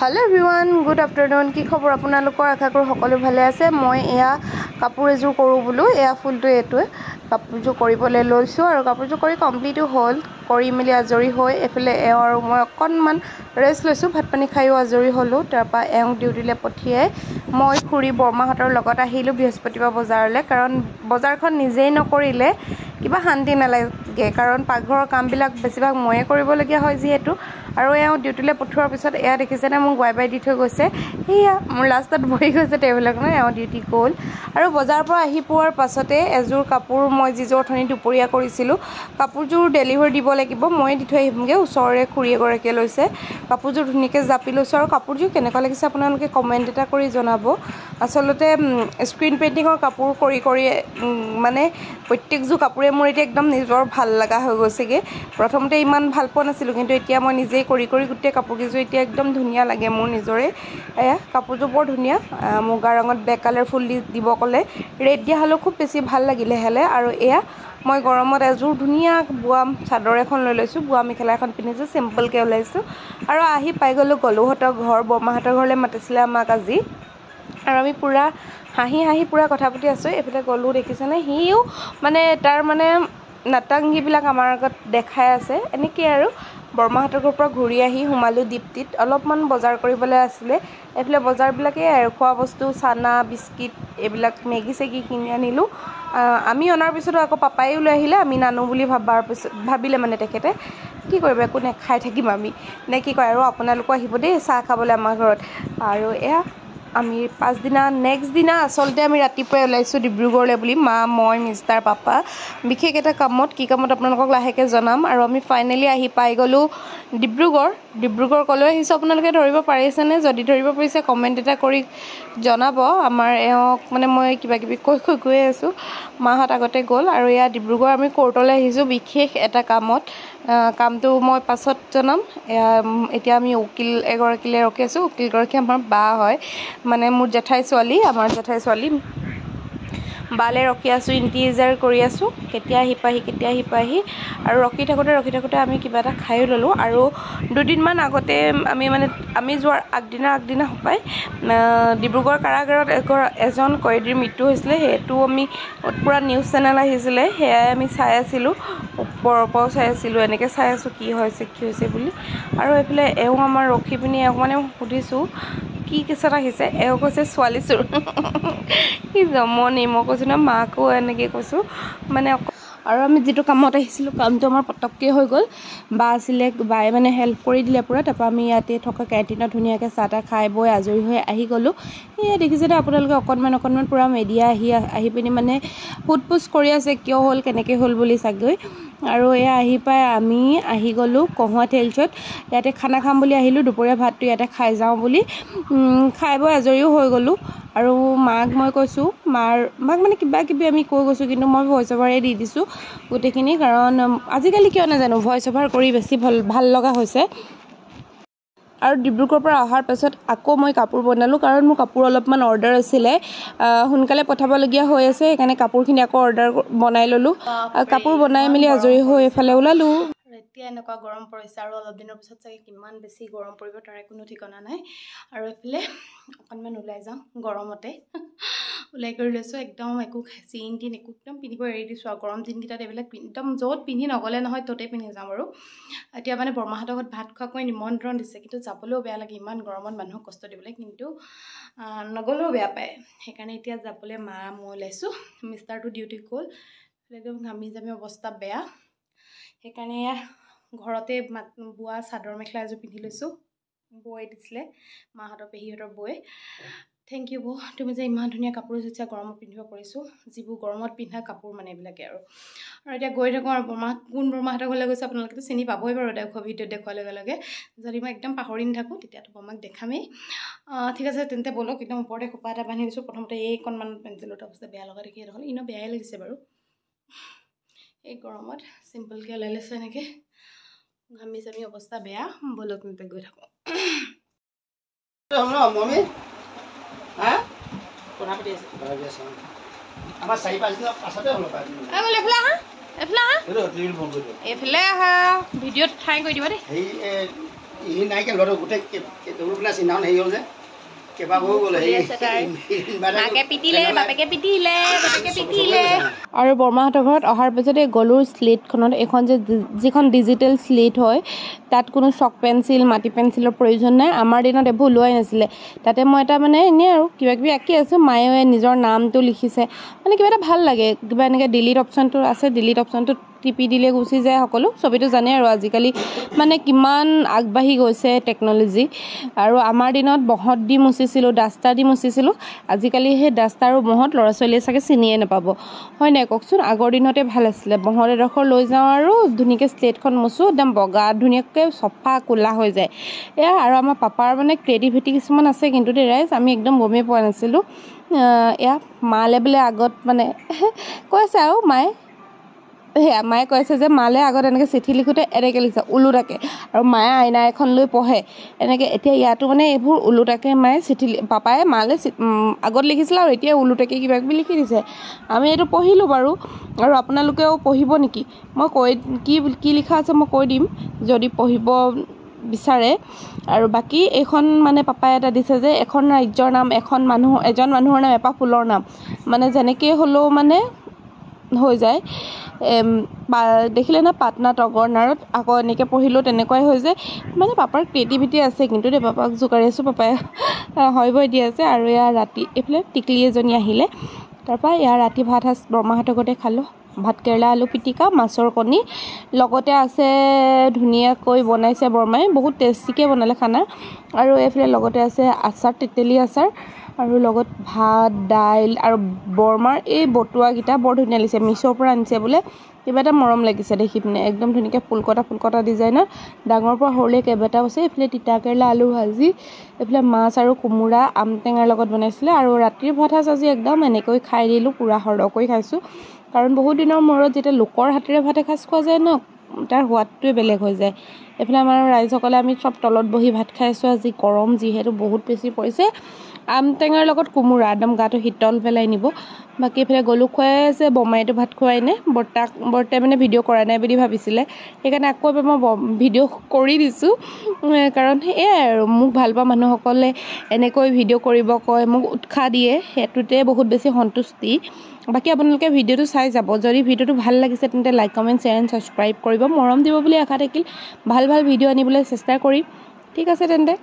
Hello everyone, good afternoon. কি খবৰ আপোনালোকৰ আশা কৰো সকলো ভালে আছে মই এয়া কাপোৰ এজোৰ কৰো বুলো এয়া ফুলটো এটোৱে কাপোৰজোৰ কৰিবলৈ লৈছো আৰু কাপোৰজোৰ কৰি কমপ্লিট হ'ল কৰি মিলি আজৰি হৈ এফালে আৰু মই অকনমান ৰেষ্ট লৈছো ভাত পানী খাইও আজৰি হলো তাৰপা এওঁ ডিউটিলে পঠিয়াই মই খুৰি বৰমাহতৰ লগত আহিলো বৃহস্পতিবাৰ বজাৰলে কাৰণ বজাৰখন নিজেই নকৰিলে কিবা শান্তি নালাগে কাৰণ পাকঘৰৰ কামবিলাক বেছিভাগ ময়ে কৰিবলগীয়া হয় যিহেতু আৰু এওঁ ডিউটিলে পঠোৱাৰ পিছত এয়া দেখিছেনে মোক বাই বাই দি থৈ গৈছে এয়া মোৰ লাষ্টত বহি গৈছে টেবুলখন এওঁ ডিউটি গ'ল আৰু বজাৰৰ পৰা আহি পোৱাৰ পাছতে এজোৰ কাপোৰ মই যিজোৰ থনি দুপৰীয়া কৰিছিলো কাপোৰজোৰ ডেলিভাৰি দিব লাগিব মই দি থৈ আহিমগে ওচৰৰে খুৰী এগৰাকীয়ে লৈছে কাপোৰজোৰ ধুনিকে জাপি লৈছো আৰু কাপোৰজোৰ কেনেকুৱা লাগিছে আপোনালোকে কমেন্ট এটা কৰি জনাব আসলতে স্ক্ৰিন পেইন্টিংৰ কাপোৰ কৰি মানে প্ৰত্যেকজোৰ কাপোৰে মোৰ এতিয়া একদম নিজৰ ভাল লগা হৈ গৈছেগে প্ৰথমতে ইমান ভাল পোৱা নাছিলো কিন্তু এতিয়া মই নিজেই কৰি গুটে কাপোৰকেজোৰ এতিয়া একদম ধুনিয়া লাগে মোৰ নিজৰে এয়া কাপোৰজোৰ বৰ ধুনিয়া মুগা ৰঙত ব্লেক কালাৰ ফুল দিব কলে ৰেড দিয়া হলো খুব বেছি ভাল লাগিলে হেলে আৰু এয়া মই গৰমত এজোৰ ধুনিয়া বুৱা চাদৰ এখন লৈ লৈছো বুৱা মেখেলা এখন পিন্ধিছো সিম্পল কে ওলাইছো আৰু আহি পাই গলুহতৰ ঘৰ বৰমাহতৰ ঘৰলে মাতিছিলে আমাক আজি আৰু আমি পুৰা হাঁহি পুৰা কথা পাতি আছো এফালে গলু দেখিছেনে হিও মানে তাৰ মানে নাটাংগী বিলাক আমাৰ আগত দেখাই আছে এনেকৈ আৰু বৰমাহতৰ ঘৰৰ পৰা ঘূৰি আহি হুমালু দীপ্তিত অলপমান বজাৰ কৰিবলৈ আছিলে এফালে বজাৰবিলাকে আৰু খোৱা বস্তু চানা বিস্কিট এইবিলাক মেগি চেগি কিনি আনিলো আমি অনাৰ পিছতো আকৌ পাপাইও লৈ আহিলে আমি নানো বুলি ভাবিলে মানে তেখেতে কি কৰিব একো নেখাই থাকিম আমি নে কি কয় আৰু আপোনালোকো আহিব দেই চাহ খাবলৈ আমাৰ ঘৰত আৰু এয়া আমি পাঁচদিনা নেক্সট দিনা আসলতে আমি ৰাতিপুৱাই ওলাইছো ডিব্ৰুগড়লে বুলি মা মই মিষ্টাৰ পাপা বিশেষ এটা কামত কি কামত আপোনালোকক লাহেকে জনাম আৰু আমি ফাইনালি আহি পাই গলো ডিব্ৰুগড় কলৈ আহিছো আপোনালোকে ধৰিব পাৰিছেনে যদি ধৰিব পাৰিছে কমেন্ট এটা কৰি জনাব আমাৰ এওক মানে মই কিবা কিবি কৈ আছো মাহত আগতে গ'ল আৰু এয়া ডিব্ৰুগড় আমি কোৰ্টলৈ আহিছো বিশেষ এটা কামত কামটো মই পাছত জনাম এতিয়া আমি উকিল এগৰাকীলে ৰখি আছো উকিল গৰাকী আমাৰ বা হয় মানে মোৰ জেঠাই ছোৱালী আমাৰ জেঠাই ছোৱালী বালে ৰখি আছো ইন্টিজাৰ কৰি আছো কেতিয়া আহি পাহি আৰু ৰখি থাকোতে আমি কিবা এটা খাই ললো আৰু দুদিনমান আগতে আমি যোৱাৰ আগদিনা হপাই ডিব্ৰুগড় কাৰাগাৰত এজন কয়দীৰ মৃত্যু হৈছিলে হেতু আমি পুৰা নিউজ চেনেল আহিছিলে হেয়াই আমি চাই আছিলো ওপৰৰ চাই আছিলো এনেকে চাই আছো কি হৈছে বুলি আৰু এফালে এও আমাৰ ৰখি পিনি এও মানে সুধিছো কি কেছত আহিছে এও কৈছে ছোৱালী চোৰ কি জমনি মই কৈছো না মাকো এনেকে কৈছো মানে আৰু আমি যেটো কামত আহিছিলো কামটো আমাৰ পটককে হৈ গল বা আছিলে বাই মানে হেল্প কৰি দিলে পুৰা তাৰপা আমি ইয়াতে থকা কেন্টিনত ধুনিয়াকে চাটা খাই বৈ আজৰি হৈ আহি গলো এই দেখিছে না আপোনালোকে অকনমান পুৰা মিডিয়া আহি পিনি মানে ফুটপুছ কৰি আছে কিয় হল কেনেকে হল বুলি চাগৈ আৰু এয়া আহি পাই আমি আহি গলো কহৱা টেলছত ইয়াতে খানা খাম বুলি আহিলো দুপৰীয়া ভাতটো ইয়াতে খাই যাও বুলি খাই বৈ আজৰিও হৈ গলো আৰু মাক মই কৈছো মাক মানে কিবা কিবি আমি কৈ গৈছো কিন্তু মই ভয়েস ওভাৰে দি দিছো গোটেখিনি কাৰণ আজিকালি কিয় নাজানো ভয়েস ওভাৰ কৰি বেছি ভাল লগা হৈছে আৰু ডিব্ৰুগড়ৰ পৰা অহাৰ পাছত আকৌ মই কাপোৰ বনালো কাৰণ মোৰ কাপোৰ অলপমান অৰ্ডাৰ আছিলে সোনকালে পঠাবলগীয়া হৈ আছে সেইকাৰণে কাপোৰখিনি আকৌ অৰ্ডাৰ বনাই ললো কাপোৰ বনাই মেলি আজৰি হৈ এফালে ওলালো এতিয়া এনেকুৱা গৰম পৰিছে আৰু অলপ দিনৰ পিছত চাগে কিমান বেছি গৰম পৰিব তাৰে কোনো ঠিকনা নাই আৰু এফালে অকনমান ওলাই যাওঁ গৰমতে ওলাই কৰি লৈছো একদম একো চিন একো একদম পিন্ধিব এৰি দিছো আৰু গৰম দিনকেইটাত এইবিলাক একদম য'ত পিন্ধি নগলে নহয় ততে পিন্ধি যাম আৰু এতিয়া মানে বৰমাহতৰ ঘৰত ভাত খোৱাকৈ নিমন্ত্ৰণ দিছে কিন্তু যাবলৈও বেয়া লাগে ইমান গৰমত মানুহক কষ্ট দিবলৈ কিন্তু নগলেও বেয়া পায় সেইকাৰণে এতিয়া যাবলৈ মা মই ওলাইছো মিষ্টাৰটো ডিউটি গ'ল একদম ঘামি জামি অৱস্থা বেয়া সেইকাৰণে ঘৰতে বুৱা চাদৰ মেখেলা এযোৰ পিন্ধি লৈছো বৈ দিছিলে মাহতৰ পেহীহতৰ বৈ থেংক ইউ বৌ তুমি যে ইমান ধুনীয়া কাপোৰ যেতিয়া গৰমত পিন্ধিব পাৰিছো যিবোৰ গৰমত পিন্ধা কাপোৰ মানে এইবিলাকে আৰু এতিয়া গৈ থাকো আৰু কোন বৰমাহতৰ ঘৰলৈ গৈছে আপোনালোকেতো চিনি পাবই বাৰু ভিডিঅ' দেখুৱাৰ লগে যদি মই একদম পাহৰি নাথাকো তেতিয়াতো বৰমাক দেখামেই ঠিক আছে তেন্তে বলক একদম ওপৰতে খোপা এটা বান্ধি দিছো প্ৰথমতে এইকণমান পেঞ্চিলত অৱস্থা বেয়া লগা দেখি নহ'ল ইনো বেয়াই লাগিছে বাৰু এই গৰমত সিম্পলকে ওলাই লৈছো এনেকে ঘামি জামি অৱস্থা বেয়া বলক তেন্তে গৈ থাকো মমি হা কোনা পটি আছে আমাৰ চাই পাঁচ দিনৰ পাছতে হল পাঁচ দিন এফলা হা ভিডিঅ'ত ঠাই কৰি দিবা দেই ই নাইকে ল'ৰা গোটেই কেইটা চিন্তাখন হেৰি হ'ল যে কেইবাবাৰো গ'ল আৰু বৰমাহঁতৰ ঘৰত অহাৰ পিছতে গ'লোঁ শ্লেটখনত এখন যিখন ডিজিটেল শ্লেট হয় তাত কোনো চক পেঞ্চিল মাটি পেঞ্চিলৰ প্ৰয়োজন নাই আমাৰ দিনত এইবোৰ ওলোৱাই নাছিলে তাতে মই এটা মানে এনেই আৰু কিবা কিবি আঁকি আছোঁ মায়ে নিজৰ নামটো লিখিছে মানে কিবা এটা ভাল লাগে কিবা এনেকৈ ডিলিট অপশ্যনটো আছে ডিলিট অপশ্যনটো টিপি দিলে গুচি যায় সকলো ছবিটো জানে আৰু আজিকালি মানে কিমান আগবাঢ়ি গৈছে টেকন'লজি আৰু আমাৰ দিনত বহত দি মুচিছিলোঁ ডাষ্টাৰ দি মুচিছিলোঁ আজিকালি সেই ডাষ্টাৰ আৰু বহত ল'ৰা ছোৱালীয়ে চাগে চিনিয়ে নাপাব হয় নাই কওকচোন আগৰ দিনতে ভাল আছিলে বহত এডোখৰ লৈ যাওঁ আৰু ধুনীয়াকৈ শ্লেটখন মুচোঁ একদম বগা ধুনীয়াকৈ চফা ক'লা হৈ যায় এয়া আৰু আমাৰ পাপাৰ মানে ক্ৰিয়েটিভিটি কিছুমান আছে কিন্তু দেই ৰাইজ আমি একদম গমেই পোৱা নাছিলোঁ এয়া মালে বোলে আগত মানে কৈছে আৰু মায়ে কৈছে যে মালে আগত এনেকৈ চিঠি লিখোঁতে এনেকৈ লিখিছে ওলোটাকৈ আৰু মায়ে আইনা এখন লৈ পঢ়ে এনেকৈ এতিয়া ইয়াতো মানে এইবোৰ ওলোটাকৈ মায়ে পাপায়ে মালে আগত লিখিছিলে আৰু এতিয়া ওলোটাকৈ কিবা কিবি লিখি দিছে আমি এইটো পঢ়িলোঁ বাৰু আৰু আপোনালোকেও পঢ়িব নেকি মই কি লিখা আছে মই কৈ দিম যদি পঢ়িব বিচাৰে আৰু বাকী এইখন মানে পাপাই এটা দিছে যে এখন ৰাজ্যৰ নাম এজন মানুহৰ নাম এপাহ ফুলৰ নাম মানে যেনেকৈ হ'লেও মানে হৈ যায় দেখিলে না পাটনা তগৰ নাৰত আকৌ এনেকৈ পঢ়িলেও তেনেকুৱাই হৈ যায় মানে পাপাৰ ক্ৰিয়েটিভিটি আছে কিন্তু দেই পাপাক জোকাৰি আছোঁ পাপাই হয় বৈ দি আছে আৰু ইয়াৰ ৰাতি এইফালে টিকলি এজনী আহিলে তাৰপৰা ইয়াৰ ৰাতি ভাত সাজ বৰমাহঁতৰ ঘৰতে খালোঁ ভাত কেৰেলা আলু পিটিকা মাছৰ কণী লগতে আছে ধুনীয়াকৈ বনাইছে বৰমাই বহুত টেষ্টিকৈ বনালে খানা আৰু এইফালে লগতে আছে আচাৰ তেতেলী আচাৰ আৰু লগত ভাত দাইল আৰু বৰমাৰ এই বটুৱাকেইটা বৰ ধুনীয়া লাগিছে মিছ'ৰ পৰা আনিছে বোলে কিবা এটা মৰম লাগিছে দেখি পিনে একদম ধুনীয়াকৈ ফুলকটা ডিজাইনৰ ডাঙৰ পৰা সৰুলৈ কেইবাটাও আছে এইফালে তিতা কেৰেলা আলু ভাজি এইফালে মাছ আৰু কোমোৰা আম টেঙাৰ লগত বনাইছিলে আৰু ৰাতিৰ ভাত সাজ আজি একদম এনেকৈ খাই দিলোঁ পূৰা সৰহকৈ খাইছোঁ কাৰণ বহুত দিনৰ মূৰত যেতিয়া লোকৰ হাতেৰে ভাত এসাঁজ খোৱা যায় ন তাৰ সোৱাদটোৱে বেলেগ হৈ যায় এইফালে আমাৰ ৰাইজসকলে আমি চব তলত বহি ভাত খাইছোঁ আজি গৰম যিহেতু বহুত বেছি পৰিছে আম টেঙাৰ লগত কোমোৰা একদম গাটো শীতল পেলাই নিব বাকী এইফালে গলু খুৱাই আছে বৰমাইটো ভাত খুৱাই নাই বৰ্তাই মানে ভিডিঅ' কৰা নাই বুলি ভাবিছিলে সেইকাৰণে আকৌ এবাৰ মই ভিডিঅ' কৰি দিছোঁ কাৰণ এয়াই আৰু মোক ভাল পোৱা মানুহসকলে এনেকৈ ভিডিঅ' কৰিব কয় মোক উৎসাহ দিয়ে সেইটোতে বহুত বেছি সন্তুষ্টি বাকী আপোনালোকে ভিডিঅ'টো চাই যাব যদি ভিডিঅ'টো ভাল লাগিছে তেন্তে like comment share and subscribe কৰিব মৰম দিব বুলি আশা থাকিল ভাল ভিডিঅ' আনিবলৈ চেষ্টা কৰিম ঠিক আছে তেন্তে